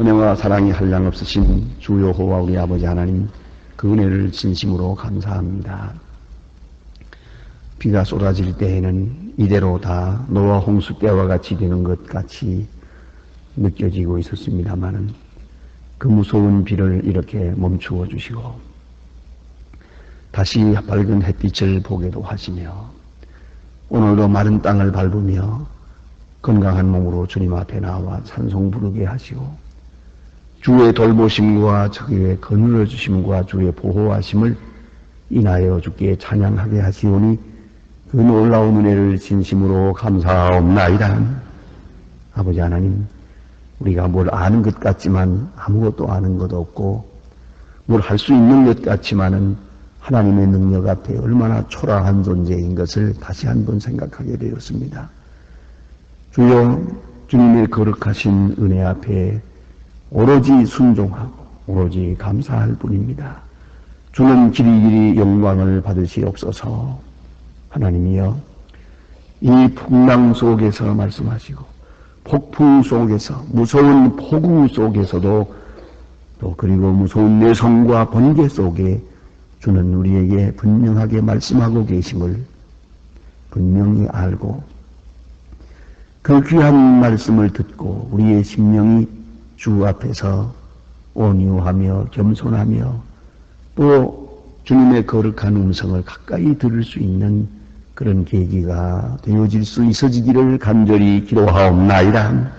은혜와 사랑이 한량없으신 주 여호와 우리 아버지 하나님, 그 은혜를 진심으로 감사합니다. 비가 쏟아질 때에는 이대로 다 노아 홍수 때와 같이 되는 것 같이 느껴지고 있었습니다마는 그 무서운 비를 이렇게 멈추어 주시고 다시 밝은 햇빛을 보게도 하시며 오늘도 마른 땅을 밟으며 건강한 몸으로 주님 앞에 나와 찬송 부르게 하시고 주의 돌보심과 주의 거느려 주심과 주의 보호하심을 인하여 주께 찬양하게 하시오니 그 놀라운 은혜를 진심으로 감사하옵나이다. 아버지 하나님, 우리가 뭘 아는 것 같지만 아무것도 아는 것 없고 뭘 할 수 있는 것 같지만은 하나님의 능력 앞에 얼마나 초라한 존재인 것을 다시 한번 생각하게 되었습니다. 주여, 주님의 거룩하신 은혜 앞에 오로지 순종하고 오로지 감사할 뿐입니다. 주는 길이길이 영광을 받으시옵소서. 하나님이여, 이 풍랑 속에서 말씀하시고 폭풍 속에서 무서운 폭우 속에서도 또 그리고 무서운 내성과 번개 속에 주는 우리에게 분명하게 말씀하고 계심을 분명히 알고 그 귀한 말씀을 듣고 우리의 심령이 주 앞에서 온유하며 겸손하며 또 주님의 거룩한 음성을 가까이 들을 수 있는 그런 계기가 되어질 수 있어지기를 간절히 기도하옵나이다.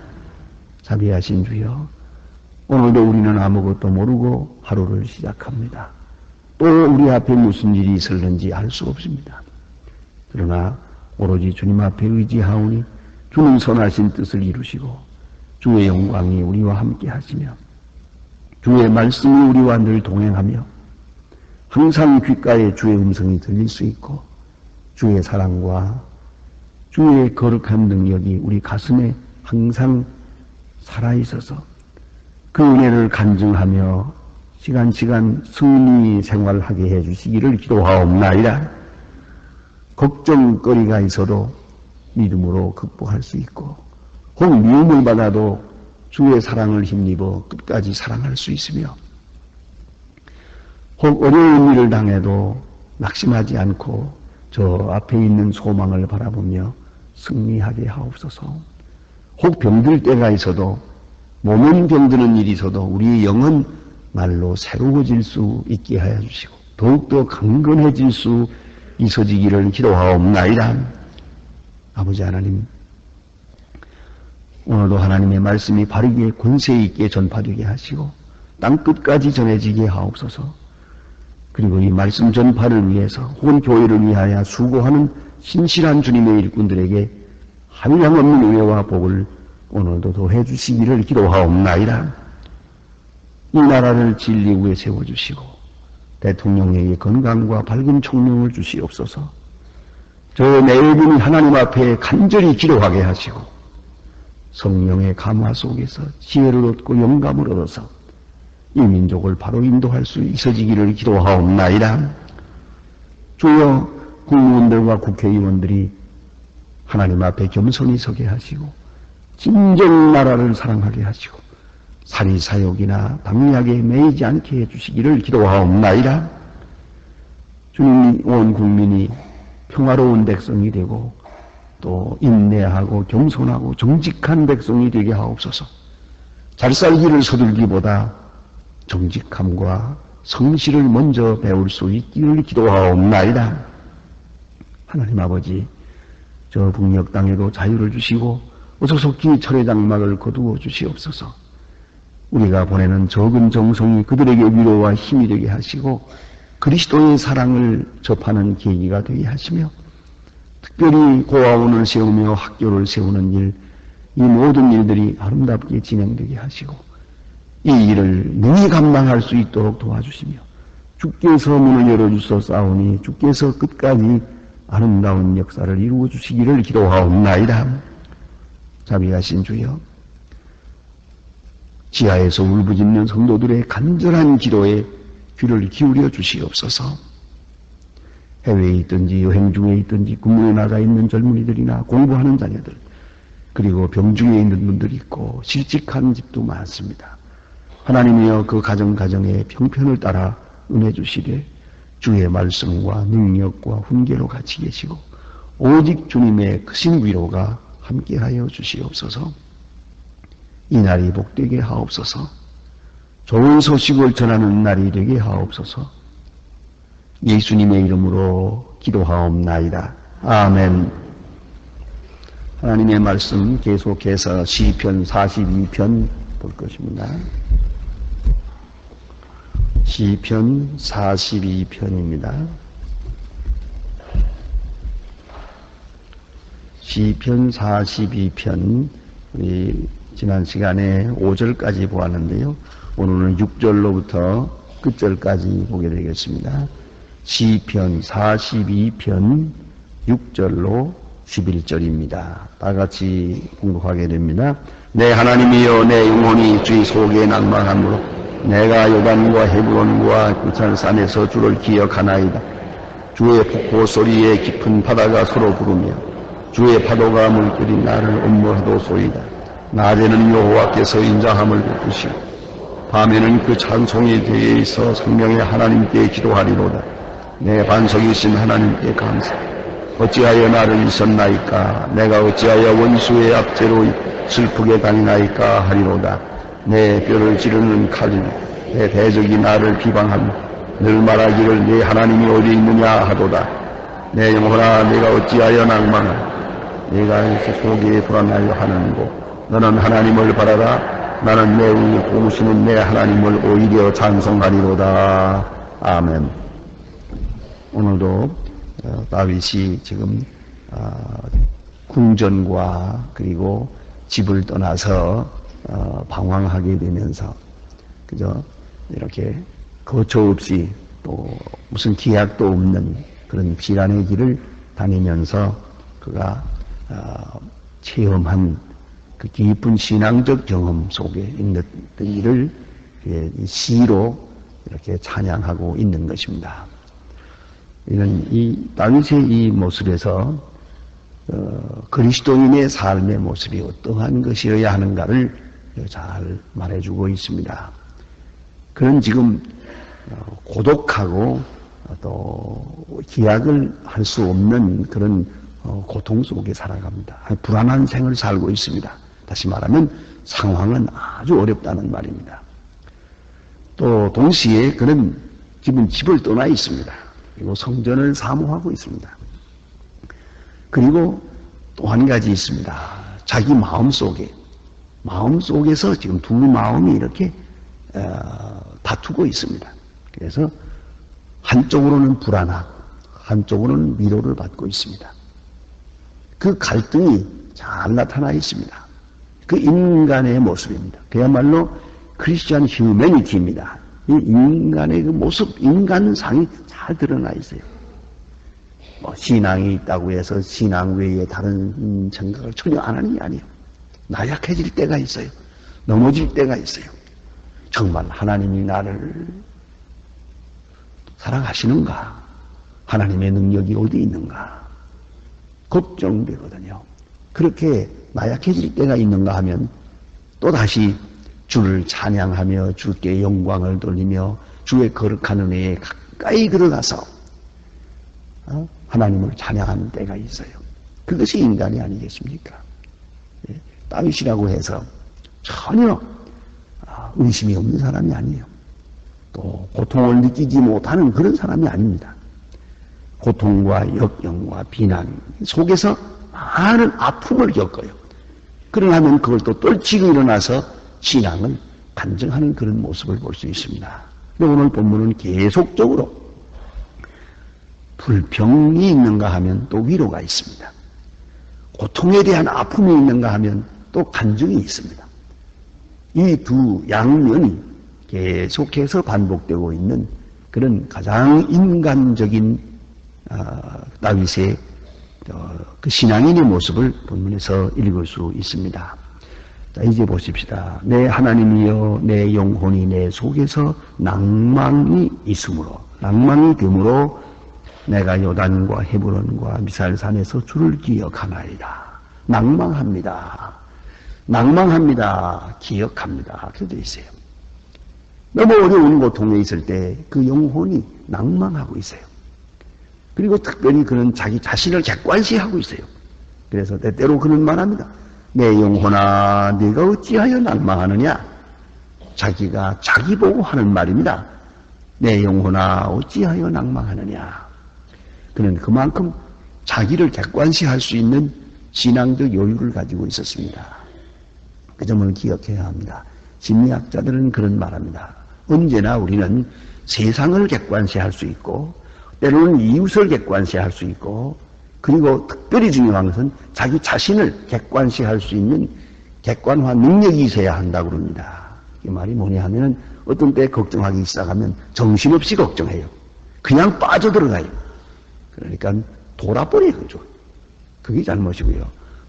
자비하신 주여, 오늘도 우리는 아무것도 모르고 하루를 시작합니다. 또 우리 앞에 무슨 일이 있을는지 알 수 없습니다. 그러나 오로지 주님 앞에 의지하오니 주는 선하신 뜻을 이루시고 주의 영광이 우리와 함께 하시며 주의 말씀이 우리와 늘 동행하며 항상 귓가에 주의 음성이 들릴 수 있고 주의 사랑과 주의 거룩한 능력이 우리 가슴에 항상 살아있어서 그 은혜를 간증하며 시간시간 승리 생활하게 해주시기를 기도하옵나이다. 걱정거리가 있어도 믿음으로 극복할 수 있고 혹 미움을 받아도 주의 사랑을 힘입어 끝까지 사랑할 수 있으며 혹 어려운 일을 당해도 낙심하지 않고 저 앞에 있는 소망을 바라보며 승리하게 하옵소서. 혹 병들 때가 있어도 몸은 병드는 일이 있어도 우리의 영은 말로 새로워질 수 있게 하여 주시고 더욱더 강건해질 수 있어지기를 기도하옵나이다. 아버지 하나님, 오늘도 하나님의 말씀이 바르게 권세 있게 전파되게 하시고 땅끝까지 전해지게 하옵소서. 그리고 이 말씀 전파를 위해서 혹은 교회를 위하여 수고하는 신실한 주님의 일꾼들에게 한량없는 은혜와 복을 오늘도 더해 주시기를 기도하옵나이다. 이 나라를 진리 위에 세워주시고 대통령에게 건강과 밝은 총명을 주시옵소서. 저 매분이 하나님 앞에 간절히 기도하게 하시고 성령의 감화 속에서 지혜를 얻고 영감을 얻어서 이 민족을 바로 인도할 수 있어지기를 기도하옵나이다. 주여, 국무원들과 국회의원들이 하나님 앞에 겸손히 서게 하시고 진정 나라를 사랑하게 하시고 사리사욕이나 방리하게 매이지 않게 해주시기를 기도하옵나이다. 주님, 온 국민이 평화로운 백성이 되고 또 인내하고 겸손하고 정직한 백성이 되게 하옵소서. 잘 살기를 서둘기보다 정직함과 성실을 먼저 배울 수 있기를 기도하옵나이다. 하나님 아버지, 저 북녘 땅에도 자유를 주시고 어서속히 철의 장막을 거두어 주시옵소서. 우리가 보내는 적은 정성이 그들에게 위로와 힘이 되게 하시고 그리스도의 사랑을 접하는 계기가 되게 하시며 특별히 고아원을 세우며 학교를 세우는 일, 이 모든 일들이 아름답게 진행되게 하시고 이 일을 능히 감당할 수 있도록 도와주시며 주께서 문을 열어주소서오니 주께서 끝까지 아름다운 역사를 이루어 주시기를 기도하옵나이다. 자비하신 주여, 지하에서 울부짖는 성도들의 간절한 기도에 귀를 기울여 주시옵소서. 해외에 있든지 여행 중에 있든지 군문에 나가 있는 젊은이들이나 공부하는 자녀들, 그리고 병중에 있는 분들이 있고 실직한 집도 많습니다. 하나님이여 그 가정가정의 평편을 따라 은혜 주시되 주의 말씀과 능력과 훈계로 같이 계시고 오직 주님의 크신 위로가 함께하여 주시옵소서. 이 날이 복되게 하옵소서. 좋은 소식을 전하는 날이 되게 하옵소서. 예수님의 이름으로 기도하옵나이다. 아멘. 하나님의 말씀 계속해서 시편 42편 볼 것입니다. 시편 42편입니다. 시편 42편, 우리 지난 시간에 5절까지 보았는데요. 오늘은 6절로부터 끝절까지 보게 되겠습니다. 시편 42편 6절로 11절입니다. 다 같이 공독하게 됩니다. 내 하나님이여 내 영혼이 주의 속에 낭망하므로 내가 요단과 헤브론과 구찬산에서 주를 기억하나이다. 주의 폭포 소리에 깊은 바다가 서로 부르며 주의 파도가 물결이 나를 엄모하도소이다. 낮에는 여호와께서 인자함을 베푸시고 밤에는 그 찬송이 되어 있어 생명의 하나님께 기도하리로다. 내 반석이신 하나님께 감사. 어찌하여 나를 잊었나이까? 내가 어찌하여 원수의 압제로 슬프게 다니나이까 하리로다. 내 뼈를 찌르는 칼이 내 대적이 나를 비방하며 늘 말하기를 내 하나님이 어디 있느냐 하도다. 내 영혼아 내가 어찌하여 낭망하나? 내가 속에 불안하여 하는고 너는 하나님을 바라라. 나는 매우 고우시는 내 하나님을 오히려 찬송하리로다. 아멘. 오늘도 다윗이 지금 궁전과 그리고 집을 떠나서 방황하게 되면서 그저 이렇게 거처 없이 또 무슨 기약도 없는 그런 비란의 길을 다니면서 그가 체험한 그 깊은 신앙적 경험 속에 있는 일을 시로 이렇게 찬양하고 있는 것입니다. 이는 이 다윗의 이 모습에서 그리스도인의 삶의 모습이 어떠한 것이어야 하는가를 잘 말해주고 있습니다. 그는 지금 고독하고 또 기약을 할 수 없는 그런 고통 속에 살아갑니다. 불안한 생을 살고 있습니다. 다시 말하면 상황은 아주 어렵다는 말입니다. 또 동시에 그는 지금 집을 떠나 있습니다. 그리고 성전을 사모하고 있습니다. 그리고 또 한 가지 있습니다. 자기 마음속에서 지금 두 마음이 이렇게 다투고 있습니다. 그래서 한쪽으로는 불안하고 한쪽으로는 위로를 받고 있습니다. 그 갈등이 잘 나타나 있습니다. 그 인간의 모습입니다. 그야말로 크리스천 휴머니티입니다. 이 인간의 그 모습, 인간상이 잘 드러나 있어요. 신앙이 있다고 해서 신앙 외에 다른 생각을 전혀 안 하는 게 아니에요. 나약해질 때가 있어요. 넘어질 때가 있어요. 정말 하나님이 나를 사랑하시는가? 하나님의 능력이 어디 있는가? 걱정되거든요. 그렇게 나약해질 때가 있는가 하면 또다시 주를 찬양하며 주께 영광을 돌리며 주의 거룩한 은혜에 가까이 들어가서 하나님을 찬양하는 때가 있어요. 그것이 인간이 아니겠습니까? 다윗이라고 해서 전혀 의심이 없는 사람이 아니에요. 또 고통을 느끼지 못하는 그런 사람이 아닙니다. 고통과 역경과 비난 속에서 많은 아픔을 겪어요. 그러려면 그걸 또 떨치고 일어나서 신앙을 간증하는 그런 모습을 볼 수 있습니다. 오늘 본문은 계속적으로 불평이 있는가 하면 또 위로가 있습니다. 고통에 대한 아픔이 있는가 하면 또 간증이 있습니다. 이 두 양면이 계속해서 반복되고 있는 그런 가장 인간적인 다윗의 그 신앙인의 모습을 본문에서 읽을 수 있습니다. 자, 이제 보십시다. 내 하나님이여 내 영혼이 내 속에서 낭망이 됨으로 내가 요단과 헤브론과 미살산에서 주를 기억하나이다. 낭망합니다. 기억합니다. 그렇게 되어 있어요. 너무 어려운 고통에 있을 때 그 영혼이 낭망하고 있어요. 그리고 특별히 그는 자기 자신을 객관시하고 있어요. 그래서 때때로 그는 말합니다. 내 영혼아, 네가 어찌하여 낭망하느냐? 자기가 자기 보고 하는 말입니다. 내 영혼아, 어찌하여 낭망하느냐? 그는 그만큼 자기를 객관시할 수 있는 신앙적 여유를 가지고 있었습니다. 그 점을 기억해야 합니다. 심리학자들은 그런 말합니다. 언제나 우리는 세상을 객관시할 수 있고 때로는 이웃을 객관시할 수 있고 그리고 특별히 중요한 것은 자기 자신을 객관시할 수 있는 객관화 능력이 있어야 한다고 그럽니다. 이 말이 뭐냐 하면 어떤 때 걱정하기 시작하면 정신없이 걱정해요. 그냥 빠져들어가요. 그러니까 돌아버려요. 그죠? 그게 잘못이고요.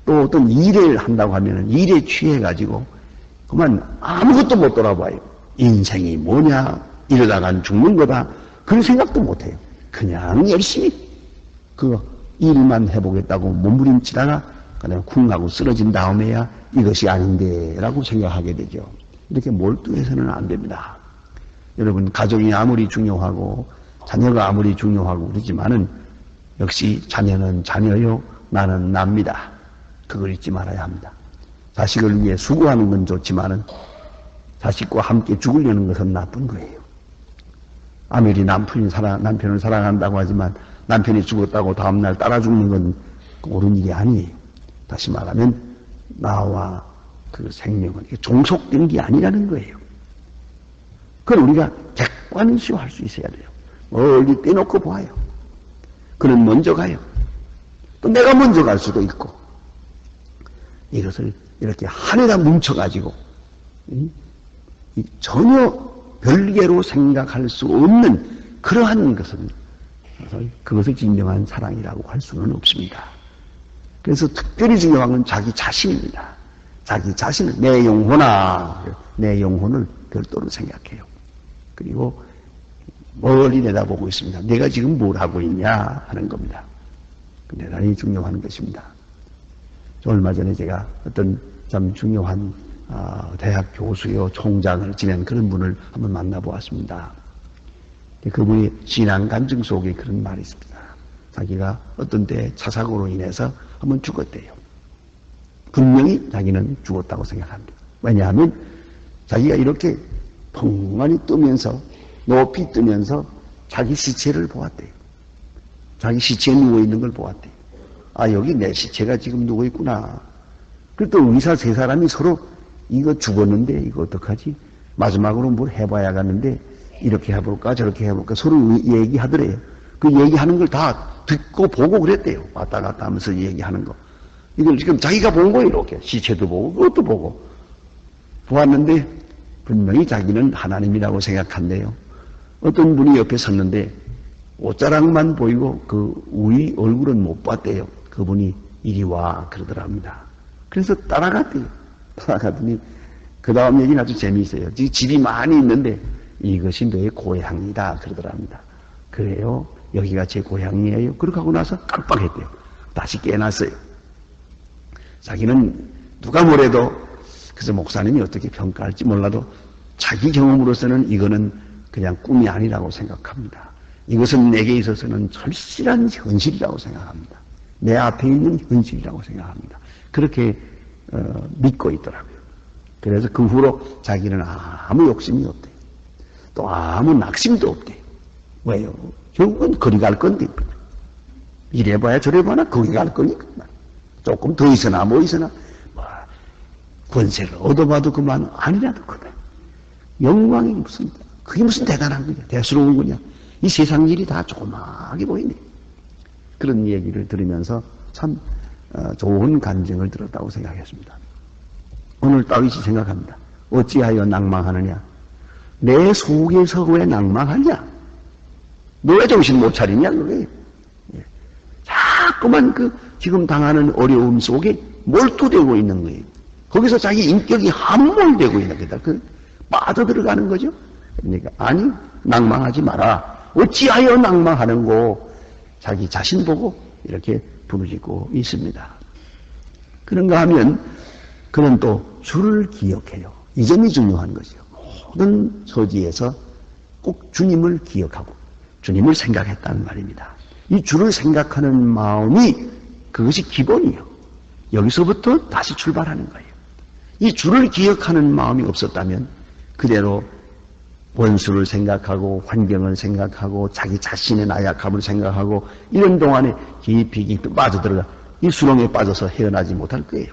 또 어떤 일을 한다고 하면 일에 취해가지고 그만 아무것도 못 돌아봐요. 인생이 뭐냐, 이러다간 죽는 거다. 그런 생각도 못해요. 그냥 열심히 그 일만 해보겠다고 몸부림치다가 그냥 쿵 하고 쓰러진 다음에야 이것이 아닌데 라고 생각하게 되죠. 이렇게 몰두해서는 안 됩니다. 여러분, 가족이 아무리 중요하고 자녀가 아무리 중요하고 그러지만은 역시 자녀는 자녀요, 나는 납니다. 그걸 잊지 말아야 합니다. 자식을 위해 수고하는 건 좋지만은 자식과 함께 죽으려는 것은 나쁜 거예요. 아무리 남편을 사랑한다고 하지만 남편이 죽었다고 다음날 따라 죽는 건 옳은 일이 아니에요. 다시 말하면 나와 그 생명은 종속된 게 아니라는 거예요. 그걸 우리가 객관시할 수 있어야 돼요. 멀리 떼놓고 봐요. 그는 먼저 가요. 또 내가 먼저 갈 수도 있고 이것을 이렇게 하늘에 뭉쳐가지고 전혀 별개로 생각할 수 없는 그러한 것은 그것을 진정한 사랑이라고 할 수는 없습니다. 그래서 특별히 중요한 건 자기 자신입니다. 자기 자신을 내 영혼아, 내 영혼을 별도로 생각해요. 그리고 멀리 내다보고 있습니다. 내가 지금 뭘 하고 있냐 하는 겁니다. 대단히 중요한 것입니다. 얼마 전에 제가 어떤 참 중요한 대학 교수요 총장을 지낸 그런 분을 한번 만나보았습니다. 그분이 신앙 간증 속에 그런 말이 있습니다. 자기가 어떤 때 차사고로 인해서 한번 죽었대요. 분명히 자기는 죽었다고 생각합니다. 왜냐하면 자기가 이렇게 펑만히 뜨면서 높이 뜨면서 자기 시체를 보았대요. 자기 시체에 누워있는 걸 보았대요. 아, 여기 내 시체가 지금 누워있구나. 그리고 또 의사 세 사람이 서로 이거 죽었는데 이거 어떡하지? 마지막으로 뭘 해봐야겠는데 이렇게 해볼까 저렇게 해볼까 서로 얘기하더래요. 그 얘기하는 걸 다 듣고 보고 그랬대요. 왔다 갔다 하면서 얘기하는 거. 이걸 지금 자기가 본 거예요. 이렇게 시체도 보고 그것도 보고 보았는데 분명히 자기는 하나님이라고 생각한대요. 어떤 분이 옆에 섰는데 옷자락만 보이고 그 우리 얼굴은 못 봤대요. 그분이 이리 와 그러더랍니다. 그래서 따라갔대요. 따라가더니 그 다음 얘기는 아주 재미있어요. 집이 많이 있는데 이것이 너의 고향이다 그러더랍니다. 그래요? 여기가 제 고향이에요? 그렇게 하고 나서 깜빡했대요. 다시 깨어났어요. 자기는 누가 뭐래도 그래서 목사님이 어떻게 평가할지 몰라도 자기 경험으로서는 이거는 그냥 꿈이 아니라고 생각합니다. 이것은 내게 있어서는 절실한 현실이라고 생각합니다. 내 앞에 있는 현실이라고 생각합니다. 그렇게 믿고 있더라고요. 그래서 그 후로 자기는 아무 욕심이 없대요. 또 아무 낙심도 없대요. 왜요? 결국은 거리 갈 건데 이래봐야 저래봐야 거기 갈 거니까 조금 더 있으나 뭐 있으나 뭐 권세를 얻어봐도 그만 아니라도 그만 영광이 무슨 그게 무슨 대단한 거냐 대수로운 거냐 이 세상 일이 다 조그맣게 보이네. 그런 얘기를 들으면서 참 좋은 간증을 들었다고 생각했습니다. 오늘 다윗이 생각합니다. 어찌하여 낭망하느냐? 내 속에서 왜 낭망하냐? 너 왜 정신 못 차리냐? 그게 자꾸만 그 지금 당하는 어려움 속에 몰두되고 있는 거예요. 거기서 자기 인격이 함몰되고 있는 거다. 그 빠져들어가는 거죠. 그러니까 아니 낭망하지 마라. 어찌하여 낭망하는고? 자기 자신 보고 이렇게 부르짖고 있습니다. 그런가 하면 그는 또 주를 기억해요. 이 점이 중요한 거죠. 모든 처지에서 꼭 주님을 기억하고 주님을 생각했다는 말입니다. 이 주를 생각하는 마음이 그것이 기본이요. 여기서부터 다시 출발하는 거예요. 이 주를 기억하는 마음이 없었다면 그대로 원수를 생각하고 환경을 생각하고 자기 자신의 나약함을 생각하고 이런 동안에 깊이 빠져들어가 이 수렁에 빠져서 헤어나지 못할 거예요.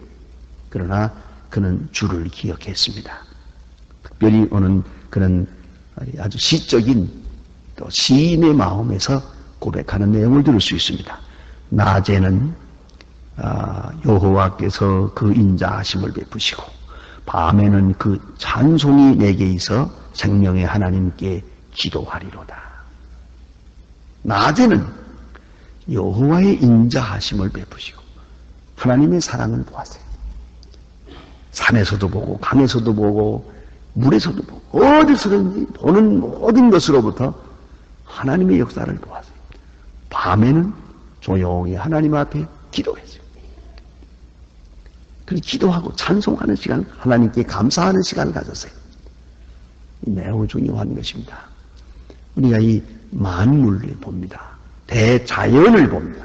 그러나 그는 주를 기억했습니다. 특별히 오는 그런 아주 시적인 또 시인의 마음에서 고백하는 내용을 들을 수 있습니다. 낮에는 여호와께서 그 인자하심을 베푸시고 밤에는 그 찬송이 내게 있어 생명의 하나님께 기도하리로다. 낮에는 여호와의 인자하심을 베푸시고 하나님의 사랑을 보았어요. 산에서도 보고 강에서도 보고 물에서도 보고 어디서든지 보는 모든 것으로부터 하나님의 역사를 보았어요. 밤에는 조용히 하나님 앞에 기도했어요. 그리고 기도하고 찬송하는 시간, 하나님께 감사하는 시간을 가졌어요. 매우 중요한 것입니다. 우리가 이 만물을 봅니다. 대자연을 봅니다.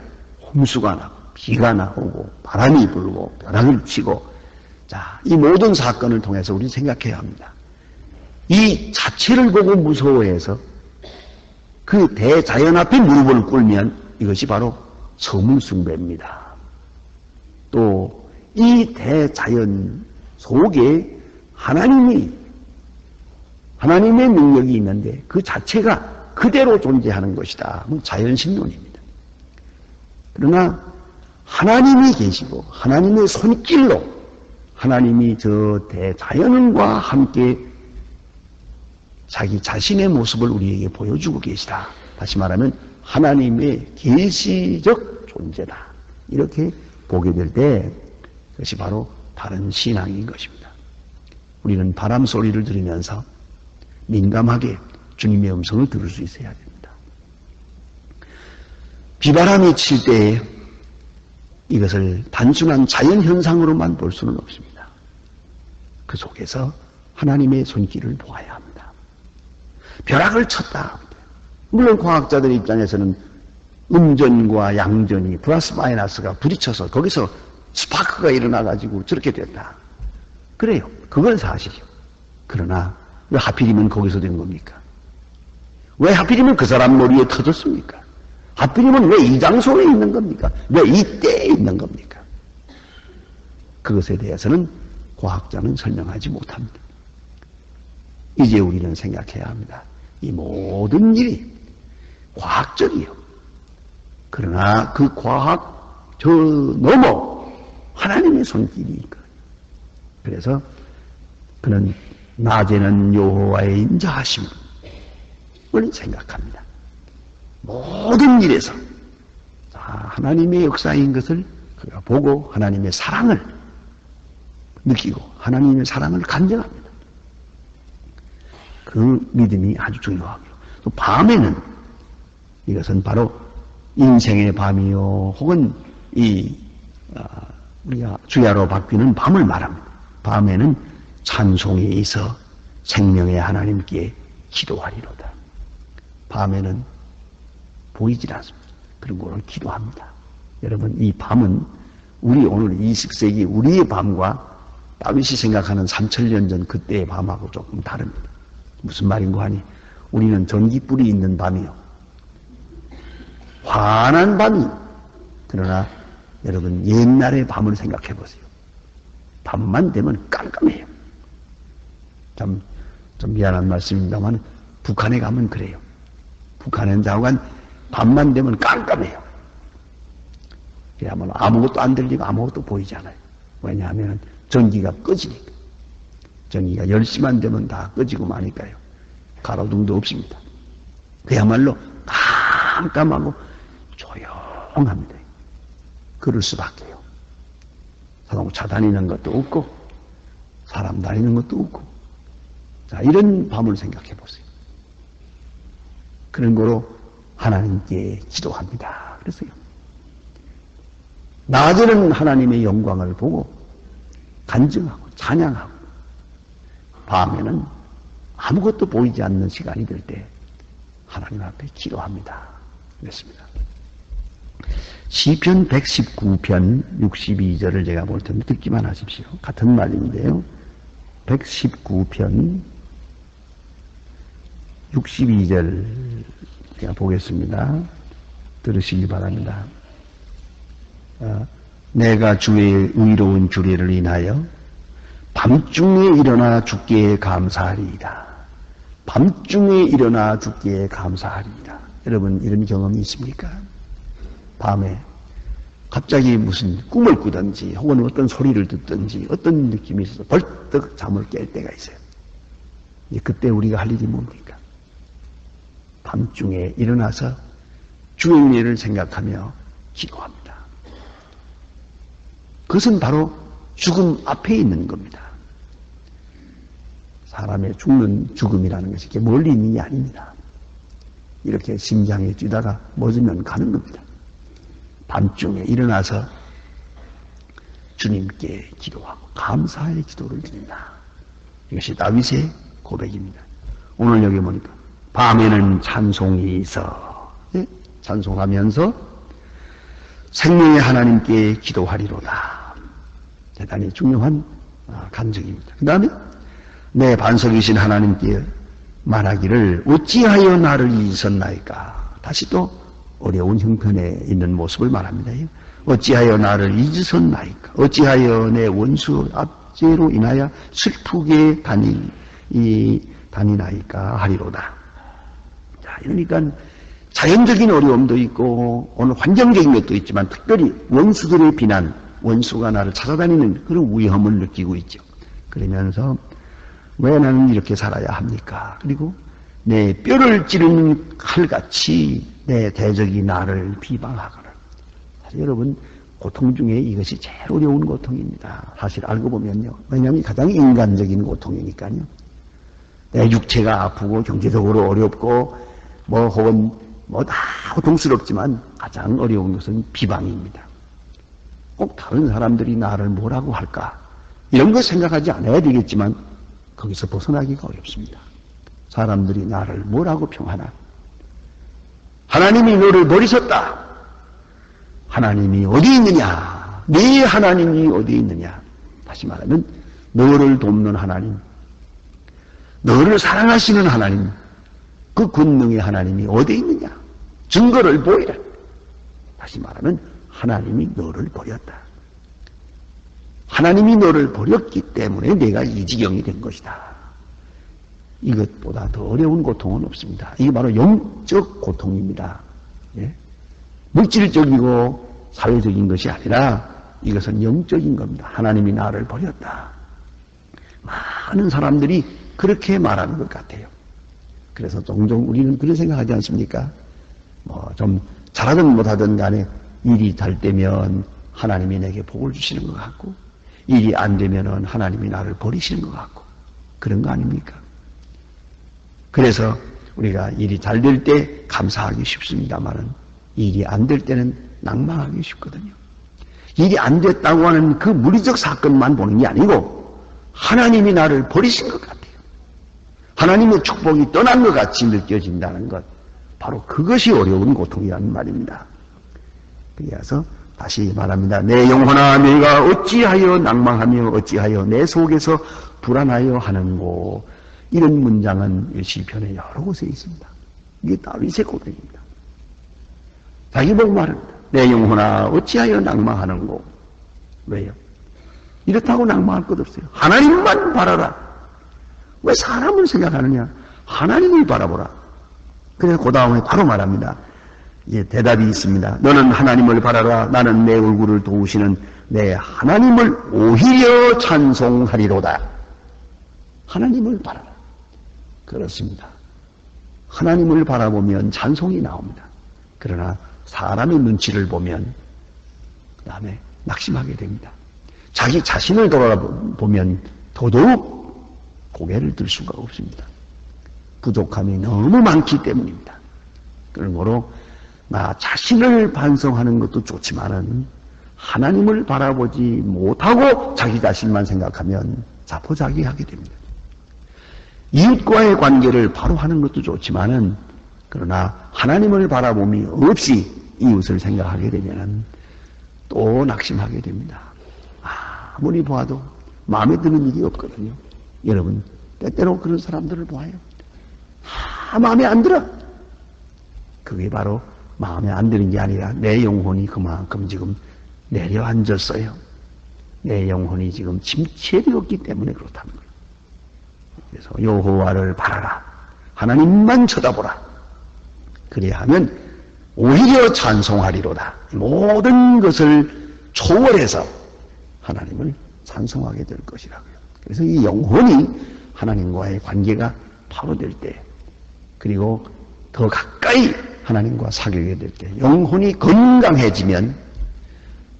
홍수가 나고 비가 나오고 바람이 불고 벼락을 치고 자, 이 모든 사건을 통해서 우리 생각해야 합니다. 이 자체를 보고 무서워해서 그 대자연 앞에 무릎을 꿇으면 이것이 바로 서물숭배입니다. 또 이 대자연 속에 하나님의 능력이 있는데 그 자체가 그대로 존재하는 것이다. 자연신론입니다. 그러나 하나님이 계시고 하나님의 손길로 하나님이 저 대자연과 함께 자기 자신의 모습을 우리에게 보여주고 계시다. 다시 말하면 하나님의 계시적 존재다. 이렇게 보게 될 때 그것이 바로 바른 신앙인 것입니다. 우리는 바람 소리를 들으면서 민감하게 주님의 음성을 들을 수 있어야 됩니다. 비바람이 칠 때에 이것을 단순한 자연현상으로만 볼 수는 없습니다. 그 속에서 하나님의 손길을 보아야 합니다. 벼락을 쳤다. 물론 과학자들 입장에서는 음전과 양전이 플러스 마이너스가 부딪혀서 거기서 스파크가 일어나가지고 저렇게 됐다. 그래요. 그건 사실이요. 그러나 왜 하필이면 거기서 된 겁니까? 왜 하필이면 그 사람 머리에 터졌습니까? 하필이면 왜 이 장소에 있는 겁니까? 왜 이때에 있는 겁니까? 그것에 대해서는 과학자는 설명하지 못합니다. 이제 우리는 생각해야 합니다. 이 모든 일이 과학적이요. 그러나 그 과학 저 넘어 하나님의 손길이 있거든요. 그래서 그는 낮에는 여호와의 인자하심을 생각합니다. 모든 일에서 하나님의 역사인 것을 그가 보고 하나님의 사랑을 느끼고 하나님의 사랑을 간증합니다. 그 믿음이 아주 중요하고요. 또 밤에는 이것은 바로 인생의 밤이요 혹은 우리가 주야로 바뀌는 밤을 말합니다. 밤에는 찬송에 있어 생명의 하나님께 기도하리로다. 밤에는 보이질 않습니다. 그리고 오늘 기도합니다. 여러분 이 밤은 우리 오늘 20세기 우리의 밤과 다윗이 생각하는 3000년 전 그때의 밤하고 조금 다릅니다. 무슨 말인고 하니 우리는 전기불이 있는 밤이요. 환한 밤이. 그러나 여러분 옛날의 밤을 생각해 보세요. 밤만 되면 깜깜해요. 좀 미안한 말씀입니다만 북한에 가면 그래요. 북한은 좌우간 밤만 되면 깜깜해요. 그야말로 아무것도 안 들리고 아무것도 보이지 않아요. 왜냐하면 전기가 꺼지니까. 전기가 10시만 되면 다 꺼지고 마니까요. 가로등도 없습니다. 그야말로 깜깜하고 조용합니다. 그럴 수밖에요. 자동차 다니는 것도 없고 사람 다니는 것도 없고 자 이런 밤을 생각해 보세요. 그런 거로 하나님께 기도합니다. 그랬어요. 낮에는 하나님의 영광을 보고 간증하고 찬양하고 밤에는 아무것도 보이지 않는 시간이 될 때 하나님 앞에 기도합니다. 그랬습니다. 시편 119편 62절을 제가 볼 텐데 듣기만 하십시오. 같은 말인데요. 119편 62절 제가 보겠습니다. 들으시기 바랍니다. 내가 주의 의로운 주례를 인하여 밤중에 일어나 주께 감사하리이다. 밤중에 일어나 주께 감사하리이다. 여러분 이런 경험이 있습니까? 밤에 갑자기 무슨 꿈을 꾸든지 혹은 어떤 소리를 듣든지 어떤 느낌이 있어서 벌떡 잠을 깰 때가 있어요. 그때 우리가 할 일이 뭡니까? 밤중에 일어나서 주의 일을 생각하며 기도합니다. 그것은 바로 죽음 앞에 있는 겁니다. 사람의 죽는 죽음이라는 것이 이렇게 멀리 있는 게 아닙니다. 이렇게 심장에 뛰다가 멎으면 가는 겁니다. 밤중에 일어나서 주님께 기도하고 감사의 기도를 드린다. 이것이 다윗의 고백입니다. 오늘 여기 보니까 밤에는 찬송이 있어. 네? 찬송하면서 생명의 하나님께 기도하리로다. 대단히 중요한 간증입니다. 그 다음에 내 반석이신 하나님께 말하기를 어찌하여 나를 잊으셨나이까. 다시 또 어려운 형편에 있는 모습을 말합니다. 어찌하여 나를 잊으셨나이까. 어찌하여 내 원수 압제로 인하여 슬프게 다니나이까 하리로다. 자, 그러니까 자연적인 어려움도 있고 오늘 환경적인 것도 있지만 특별히 원수들의 비난, 원수가 나를 찾아다니는 그런 위험을 느끼고 있죠. 그러면서 왜 나는 이렇게 살아야 합니까? 그리고 내 뼈를 찌르는 칼같이 내 대적이 나를 비방하거나. 사실 여러분 고통 중에 이것이 제일 어려운 고통입니다. 사실 알고 보면요. 왜냐하면 가장 인간적인 고통이니까요. 내 육체가 아프고 경제적으로 어렵고 혹은 다 고통스럽지만 가장 어려운 것은 비방입니다. 꼭 다른 사람들이 나를 뭐라고 할까? 이런 거 생각하지 않아야 되겠지만 거기서 벗어나기가 어렵습니다. 사람들이 나를 뭐라고 평하나? 하나님이 너를 버리셨다. 하나님이 어디 있느냐? 네 하나님이 어디 있느냐? 다시 말하면 너를 돕는 하나님, 너를 사랑하시는 하나님, 그 권능의 하나님이 어디 있느냐? 증거를 보이라. 다시 말하면 하나님이 너를 버렸다. 하나님이 너를 버렸기 때문에 내가 이 지경이 된 것이다. 이것보다 더 어려운 고통은 없습니다. 이게 바로 영적 고통입니다. 예? 물질적이고 사회적인 것이 아니라 이것은 영적인 겁니다. 하나님이 나를 버렸다. 많은 사람들이 그렇게 말하는 것 같아요. 그래서 종종 우리는 그런 생각하지 않습니까? 좀 잘하든 못하든 간에 일이 잘 되면 하나님이 내게 복을 주시는 것 같고 일이 안 되면은 하나님이 나를 버리시는 것 같고 그런 거 아닙니까? 그래서 우리가 일이 잘 될 때 감사하기 쉽습니다만은 일이 안 될 때는 낭망하기 쉽거든요. 일이 안 됐다고 하는 그 물리적 사건만 보는 게 아니고 하나님이 나를 버리신 것 같아요. 하나님의 축복이 떠난 것 같이 느껴진다는 것, 바로 그것이 어려운 고통이라는 말입니다. 그래서 다시 말합니다. 내 영혼아 네가 어찌하여 낭망하며 어찌하여 내 속에서 불안하여 하는고. 이런 문장은 시편에 여러 곳에 있습니다. 이게 다윗의 고백입니다. 자기 보고 말합니다. 내 영혼아 어찌하여 낭망하는고. 왜요? 이렇다고 낭망할 것 없어요. 하나님만 바라라. 왜 사람을 생각하느냐? 하나님을 바라보라. 그래서 그 다음에 바로 말합니다. 예, 대답이 있습니다. 너는 하나님을 바라라. 나는 내 얼굴을 도우시는 내 하나님을 오히려 찬송하리로다. 하나님을 바라라. 그렇습니다. 하나님을 바라보면 찬송이 나옵니다. 그러나 사람의 눈치를 보면 그 다음에 낙심하게 됩니다. 자기 자신을 돌아보면 더더욱 고개를 들 수가 없습니다. 부족함이 너무 많기 때문입니다. 그러므로 나 자신을 반성하는 것도 좋지만은 하나님을 바라보지 못하고 자기 자신만 생각하면 자포자기하게 됩니다. 이웃과의 관계를 바로 하는 것도 좋지만은 그러나 하나님을 바라봄이 없이 이웃을 생각하게 되면은 또 낙심하게 됩니다. 아무리 보아도 마음에 드는 일이 없거든요. 여러분 때때로 그런 사람들을 보아요. 마음에 안 들어. 그게 바로 마음에 안 드는 게 아니라 내 영혼이 그만큼 지금 내려앉았어요. 내 영혼이 지금 침체되었기 때문에 그렇다는 거예요. 그래서 여호와를 바라라. 하나님만 쳐다보라. 그래야 하면 오히려 찬송하리로다. 모든 것을 초월해서 하나님을 찬송하게 될 것이라고요. 그래서 이 영혼이 하나님과의 관계가 바로 될 때, 그리고 더 가까이 하나님과 사귀게 될 때, 영혼이 건강해지면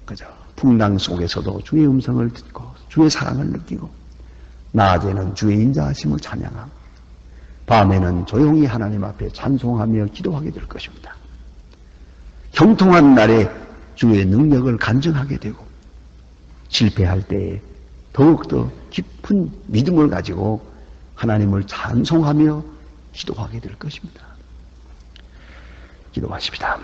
그저 풍랑 속에서도 주의 음성을 듣고 주의 사랑을 느끼고, 낮에는 주의 인자하심을 찬양하고 밤에는 조용히 하나님 앞에 찬송하며 기도하게 될 것입니다. 형통한 날에 주의 능력을 간증하게 되고, 실패할 때에 더욱더 깊은 믿음을 가지고 하나님을 찬송하며 기도하게 될 것입니다. 기도하십시다.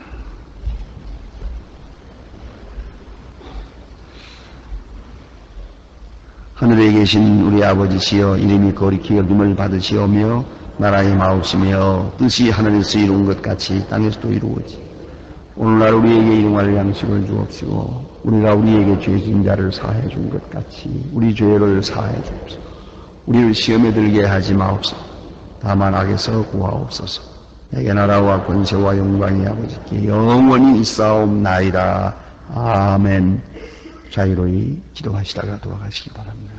하늘에 계신 우리 아버지시여, 이름이 거룩히 여김을 받으시오며 나라의 마옵시며 뜻이 하늘에서 이룬 것 같이 땅에서도 이루어지. 오늘날 우리에게 일용할 양식을 주옵시고 우리가 우리에게 죄진 자를 사하여 준 것 같이 우리 죄를 사하여 주옵소서. 우리를 시험에 들게 하지 마옵소서. 다만 악에서 구하옵소서. 내게 나라와 권세와 영광이 아버지께 영원히 있사옵나이다. 아멘. 자유로이 기도하시다가 돌아가시기 바랍니다.